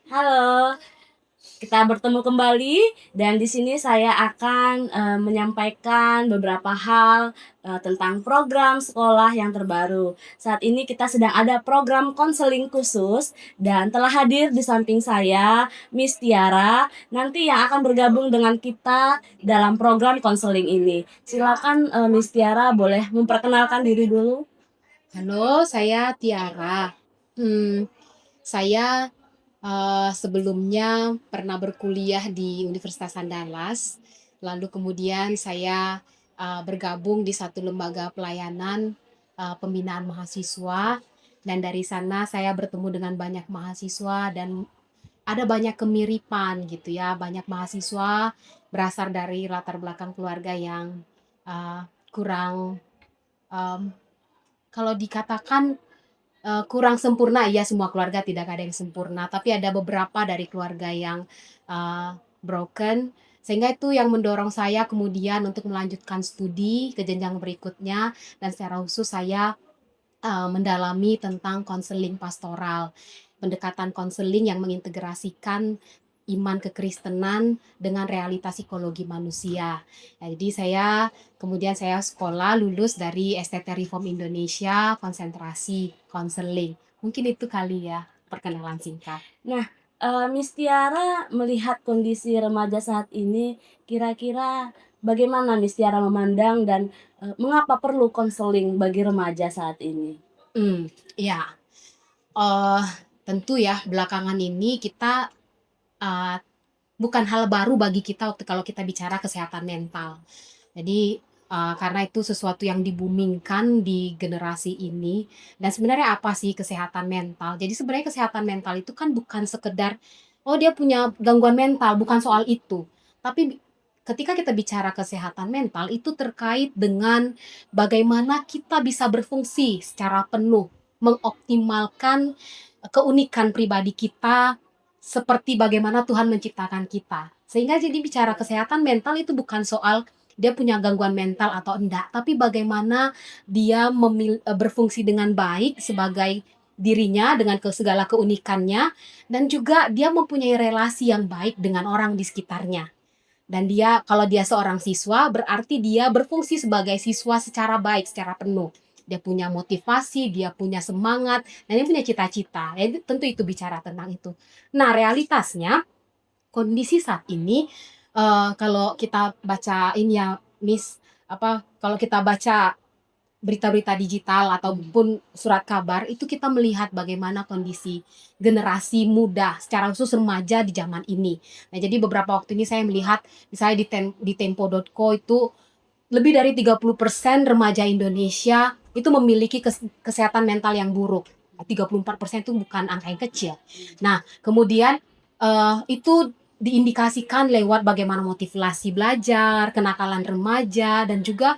Halo, kita bertemu kembali dan di sini saya akan menyampaikan beberapa hal tentang program sekolah yang terbaru. Saat ini kita sedang ada program konseling khusus dan telah hadir di samping saya Miss Tiara nanti yang akan bergabung dengan kita dalam program konseling ini. Silakan Miss Tiara boleh memperkenalkan diri dulu. Halo, saya Tiara. Saya sebelumnya pernah berkuliah di Universitas Andalas, lalu kemudian saya bergabung di satu lembaga pelayanan pembinaan mahasiswa, dan dari sana saya bertemu dengan banyak mahasiswa dan ada banyak kemiripan gitu ya, banyak mahasiswa berasal dari latar belakang keluarga yang kurang, em, kalau dikatakan kurang sempurna, ya semua keluarga tidak ada yang sempurna, tapi ada beberapa dari keluarga yang broken, sehingga itu yang mendorong saya kemudian untuk melanjutkan studi ke jenjang berikutnya, dan secara khusus saya mendalami tentang konseling pastoral, pendekatan konseling yang mengintegrasikan iman kekristenan dengan realitas psikologi manusia. Nah, jadi kemudian saya sekolah lulus dari STT Reform Indonesia, konsentrasi konseling. Mungkin itu kali ya perkenalan singkat. Nah, Miss Tiara melihat kondisi remaja saat ini, kira-kira bagaimana Miss Tiara memandang dan, mengapa perlu konseling bagi remaja saat ini? Ya, eee, tentu ya belakangan ini kita, eee, bukan hal baru bagi kita waktu kalau kita bicara kesehatan mental. Jadi, karena itu sesuatu yang di-booming-kan di generasi ini, dan sebenarnya apa sih kesehatan mental? Jadi sebenarnya kesehatan mental itu kan bukan sekedar, "Oh, dia punya gangguan mental," bukan soal itu. Tapi ketika kita bicara kesehatan mental, itu terkait dengan bagaimana kita bisa berfungsi secara penuh, mengoptimalkan keunikan pribadi kita seperti bagaimana Tuhan menciptakan kita. Sehingga jadi bicara kesehatan mental itu bukan soal dia punya gangguan mental atau enggak, tapi bagaimana dia berfungsi dengan baik sebagai dirinya dengan segala keunikannya, dan juga dia mempunyai relasi yang baik dengan orang di sekitarnya. Dan dia, kalau dia seorang siswa, berarti dia berfungsi sebagai siswa secara baik, secara penuh. Dia punya motivasi, dia punya semangat, dan dia punya cita-cita. Ya, tentu itu bicara tentang itu. Nah, realitasnya kondisi saat ini, kalau kita baca ini ya, Miss, kalau kita baca berita-berita digital ataupun surat kabar, itu kita melihat bagaimana kondisi generasi muda, secara khusus remaja di zaman ini. Nah, jadi beberapa waktu ini saya melihat misalnya di tempo.co itu lebih dari 30% remaja Indonesia itu memiliki kesehatan mental yang buruk. 34% itu bukan angka yang kecil. Nah, kemudian itu diindikasikan lewat bagaimana motivasi belajar, kenakalan remaja, dan juga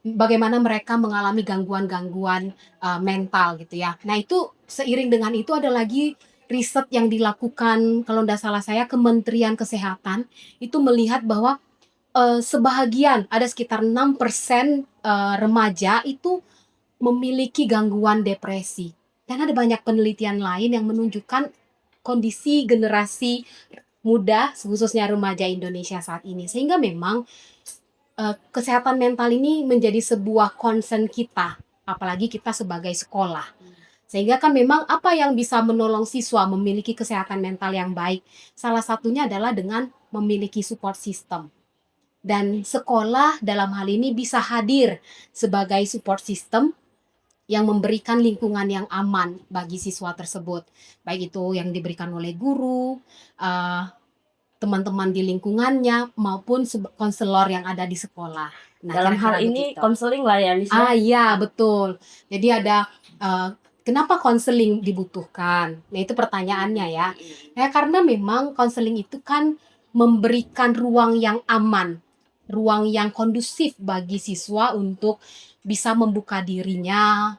bagaimana mereka mengalami gangguan-gangguan mental gitu ya. Nah, itu seiring dengan itu ada lagi riset yang dilakukan, kalau tidak salah saya, Kementerian Kesehatan itu melihat bahwa sebahagian, ada sekitar 6% remaja itu memiliki gangguan depresi. Dan ada banyak penelitian lain yang menunjukkan kondisi generasi muda, khususnya remaja Indonesia saat ini. Sehingga memang kesehatan mental ini menjadi sebuah concern kita, apalagi kita sebagai sekolah. Sehingga kan memang apa yang bisa menolong siswa memiliki kesehatan mental yang baik, salah satunya adalah dengan memiliki support system. Dan sekolah dalam hal ini bisa hadir sebagai support system yang memberikan lingkungan yang aman bagi siswa tersebut. Baik itu yang diberikan oleh guru, uh, teman-teman di lingkungannya, maupun konselor yang ada di sekolah. Nah, Dalam hal kira-kira ini begitu. konseling lah ya, Miss ya? Iya, betul. Jadi ada, kenapa konseling dibutuhkan? Nah, itu pertanyaannya ya. Ya, karena memang konseling itu kan memberikan ruang yang aman, ruang yang kondusif bagi siswa untuk bisa membuka dirinya,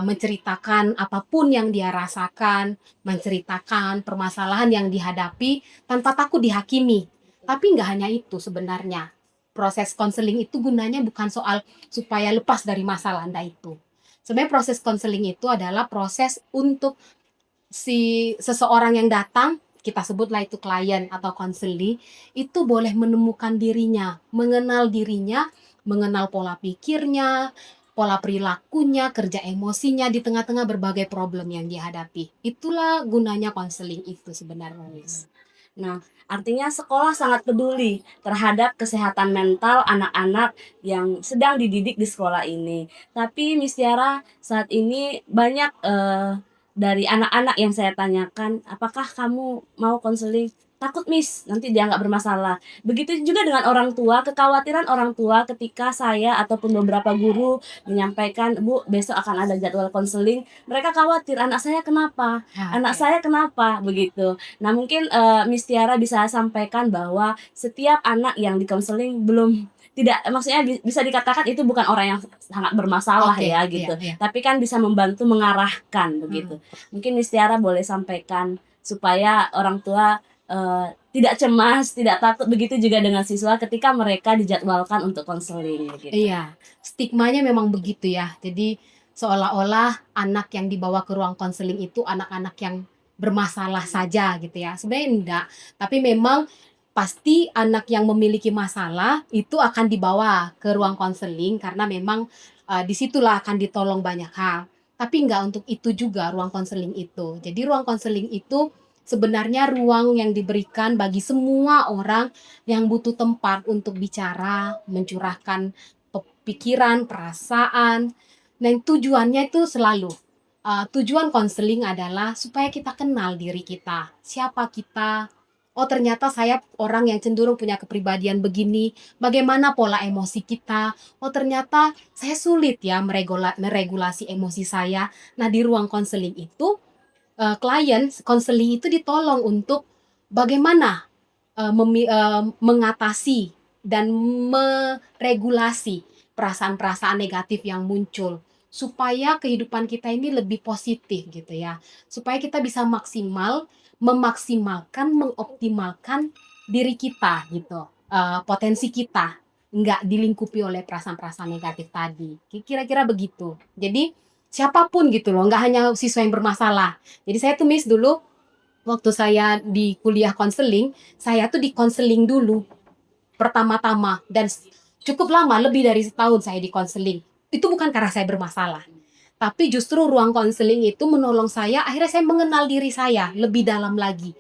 menceritakan apapun yang dia rasakan, menceritakan permasalahan yang dihadapi tanpa takut dihakimi. Tapi nggak hanya itu sebenarnya. Proses konseling itu gunanya bukan soal supaya lepas dari masalah Anda itu. Sebenarnya proses konseling itu adalah proses untuk si seseorang yang datang, kita sebutlah itu klien atau konseling, itu boleh menemukan dirinya, mengenal pola pikirnya, pola perilakunya, kerja emosinya di tengah-tengah berbagai problem yang dihadapi. Itulah gunanya konseling itu sebenarnya, Miss. Nah, artinya sekolah sangat peduli terhadap kesehatan mental anak-anak yang sedang dididik di sekolah ini. Tapi Miss Tiara, saat ini banyak dari anak-anak yang saya tanyakan, apakah kamu mau konseling? Takut Miss, nanti dia nggak bermasalah. Begitu juga dengan orang tua, kekhawatiran orang tua ketika saya ataupun beberapa guru menyampaikan, Bu, besok akan ada jadwal konseling. Mereka khawatir, anak saya kenapa? Ya, Anak oke. saya kenapa? Begitu. Nah, mungkin Miss Tiara bisa sampaikan bahwa setiap anak yang dikonseling belum tidak maksudnya bisa dikatakan itu bukan orang yang sangat bermasalah Oke, ya iya, gitu. iya. Tapi kan bisa membantu mengarahkan Hmm. begitu. Mungkin Miss Tiara boleh sampaikan supaya orang tua tidak cemas, tidak takut begitu juga dengan siswa ketika mereka dijadwalkan untuk konseling begitu. Iya, stigmanya memang begitu ya. Jadi seolah-olah anak yang dibawa ke ruang konseling itu anak-anak yang bermasalah saja gitu ya. Sebenarnya enggak, tapi memang pasti anak yang memiliki masalah itu akan dibawa ke ruang konseling karena memang di situlah akan ditolong banyak hal. Tapi enggak untuk itu juga ruang konseling itu. Jadi ruang konseling itu sebenarnya ruang yang diberikan bagi semua orang yang butuh tempat untuk bicara, mencurahkan pikiran, perasaan. Nah, tujuannya itu selalu tujuan konseling adalah supaya kita kenal diri kita. Siapa kita? Oh, ternyata saya orang yang cenderung punya kepribadian begini. Bagaimana pola emosi kita? Oh, ternyata saya sulit ya meregulasi emosi saya. Nah, di ruang konseling itu klien konseling itu ditolong untuk bagaimana mengatasi dan meregulasi perasaan-perasaan negatif yang muncul supaya kehidupan kita ini lebih positif gitu ya. Supaya kita bisa memaksimalkan, mengoptimalkan diri kita gitu. Potensi kita nggak dilingkupi oleh perasaan-perasaan negatif tadi. Kira-kira begitu. Jadi siapapun gitu loh, nggak hanya siswa yang bermasalah. Jadi saya tuh Miss dulu waktu saya di kuliah konseling, saya tuh di konseling dulu pertama-tama dan cukup lama, lebih dari setahun saya di konseling. Itu bukan karena saya bermasalah, tapi justru ruang konseling itu menolong saya, akhirnya saya mengenal diri saya lebih dalam lagi.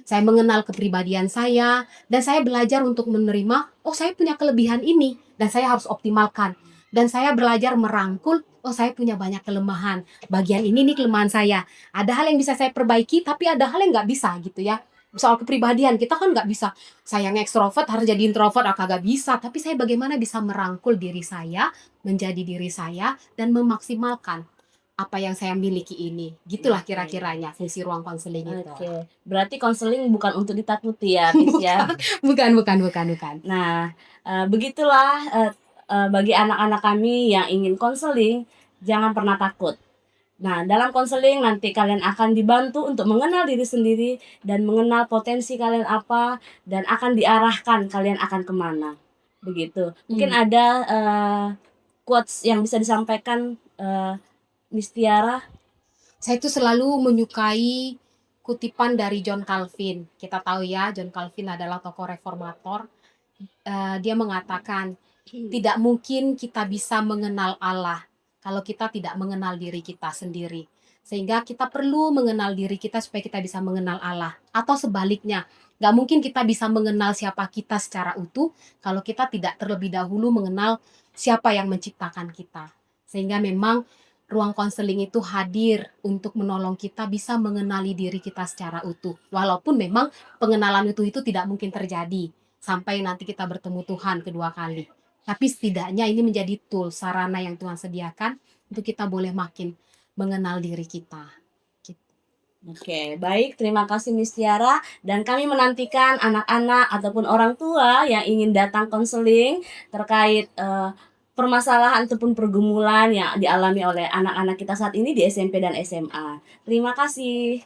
Saya mengenal kepribadian saya dan saya belajar untuk menerima, oh saya punya kelebihan ini dan saya harus optimalkan. Dan saya belajar merangkul, oh saya punya banyak kelemahan. Bagian ini nih kelemahan saya. Ada hal yang bisa saya perbaiki, tapi ada hal yang nggak bisa gitu ya. Soal kepribadian, kita kan nggak bisa. Saya yang ekstrovert harus jadi introvert, kagak bisa. Tapi saya bagaimana bisa merangkul diri saya, menjadi diri saya, dan memaksimalkan apa yang saya miliki ini. Gitulah Oke. kira-kiranya fungsi ruang konseling itu. Oke. Berarti konseling bukan untuk ditakuti ya, Miss ya. Bukan, bukan, bukan, bukan, bukan. Nah, begitulah, bagi anak-anak kami yang ingin konseling, jangan pernah takut. Nah, dalam konseling nanti kalian akan dibantu untuk mengenal diri sendiri dan mengenal potensi kalian apa dan akan diarahkan kalian akan kemana. Begitu. Mungkin Hmm. ada quotes yang bisa disampaikan Miss Tiara. Saya itu selalu menyukai kutipan dari John Calvin. Kita tahu ya, John Calvin adalah tokoh reformator. Dia mengatakan, tidak mungkin kita bisa mengenal Allah kalau kita tidak mengenal diri kita sendiri. Sehingga kita perlu mengenal diri kita supaya kita bisa mengenal Allah. Atau sebaliknya, nggak mungkin kita bisa mengenal siapa kita secara utuh kalau kita tidak terlebih dahulu mengenal siapa yang menciptakan kita. Sehingga memang ruang konseling itu hadir untuk menolong kita bisa mengenali diri kita secara utuh. Walaupun memang pengenalan utuh itu tidak mungkin terjadi sampai nanti kita bertemu Tuhan kedua kali. Tapi setidaknya ini menjadi tool, sarana yang Tuhan sediakan untuk kita boleh makin mengenal diri kita. Gitu. Oke, baik. Terima kasih Miss Tiara. Dan kami menantikan anak-anak ataupun orang tua yang ingin datang konseling terkait permasalahan ataupun pergumulan yang dialami oleh anak-anak kita saat ini di SMP dan SMA. Terima kasih.